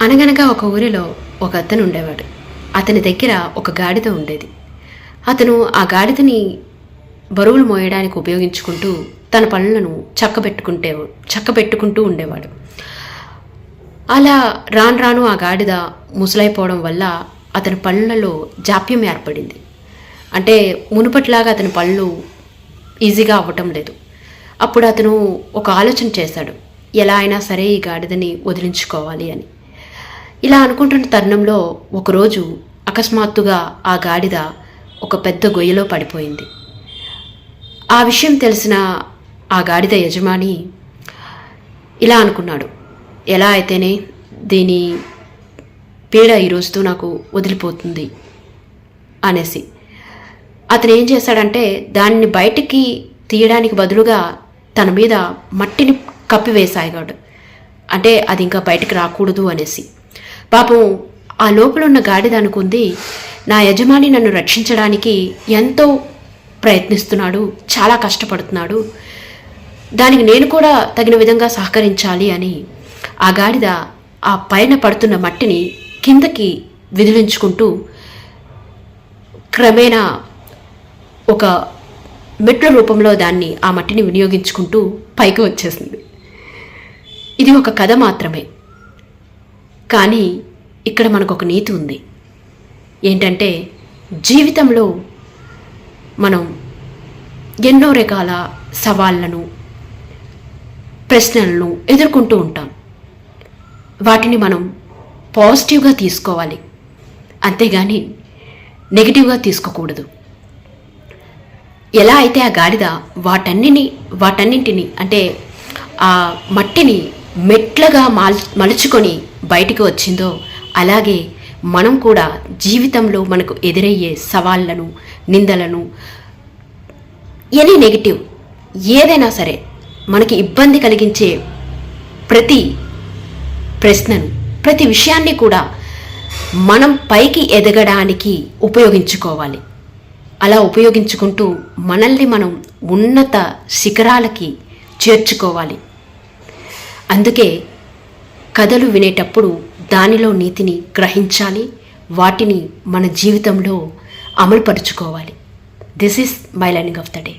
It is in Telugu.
అనగనగా ఒక ఊరిలో ఒక అతను ఉండేవాడు. అతని దగ్గర ఒక గాడిద ఉండేది. అతను ఆ గాడిదని బరువులు మోయడానికి ఉపయోగించుకుంటూ తన పనులను చక్కబెట్టుకుంటూ ఉండేవాడు. అలా రాను రాను ఆ గాడిద ముసలైపోవడం వల్ల అతని పనులలో జాప్యం ఏర్పడింది. అంటే మునుపటిలాగా అతని పనులు ఈజీగా అవ్వటం లేదు. అప్పుడు అతను ఒక ఆలోచన చేశాడు, ఎలా అయినా సరే ఈ గాడిదని వదిలించుకోవాలి అని. ఇలా అనుకుంటున్న తరుణంలో ఒకరోజు అకస్మాత్తుగా ఆ గాడిద ఒక పెద్ద గొయ్యలో పడిపోయింది. ఆ విషయం తెలిసిన ఆ గాడిద యజమాని ఇలా అనుకున్నాడు, ఎలా అయితేనే దీని పీడ ఈరోజుతో నాకు వదిలిపోతుంది అనేసి అతను ఏం చేశాడంటే దాన్ని బయటికి తీయడానికి బదులుగా తన మీద మట్టిని కప్పివేసాగాడు. అంటే అది ఇంకా బయటికి రాకూడదు అనేసి. పాపం ఆ లోపల ఉన్న గాడిద అనుకుంది, నా యజమాని నన్ను రక్షించడానికి ఎంతో ప్రయత్నిస్తున్నాడు, చాలా కష్టపడుతున్నాడు, దానికి నేను కూడా తగిన విధంగా సహకరించాలి అని ఆ గాడిద ఆ పైన పడుతున్న మట్టిని కిందకి విదిలించుకుంటూ క్రమేణా ఒక మెట్ల రూపంలో దాన్ని ఆ మట్టిని వినియోగించుకుంటూ పైకి వచ్చేసింది. ఇది ఒక కథ మాత్రమే, కానీ ఇక్కడ మనకు ఒక నీతి ఉంది. ఏంటంటే జీవితంలో మనం ఎన్నో రకాల సవాళ్లను, ప్రశ్నలను ఎదుర్కొంటూ ఉంటాం. వాటిని మనం పాజిటివ్గా తీసుకోవాలి, అంతేగాని నెగిటివ్గా తీసుకోకూడదు. ఎలా అయితే ఆ గాడిద వాటన్నింటిని అంటే ఆ మట్టిని మెట్లగా మలుచుకొని బయటికి వచ్చిందో, అలాగే మనం కూడా జీవితంలో మనకు ఎదురయ్యే సవాళ్లను, నిందలను, ఎనీ నెగిటివ్ ఏదైనా సరే మనకి ఇబ్బంది కలిగించే ప్రతి ప్రశ్నను, ప్రతి విషయాన్ని కూడా మనం పైకి ఎదగడానికి ఉపయోగించుకోవాలి. అలా ఉపయోగించుకుంటూ మనల్ని మనం ఉన్నత శిఖరాలకి చేర్చుకోవాలి. అందుకే కథలు వినేటప్పుడు దానిలో నీతిని గ్రహించాలి, వాటిని మన జీవితంలో అమలుపరుచుకోవాలి. This is my learning of the day.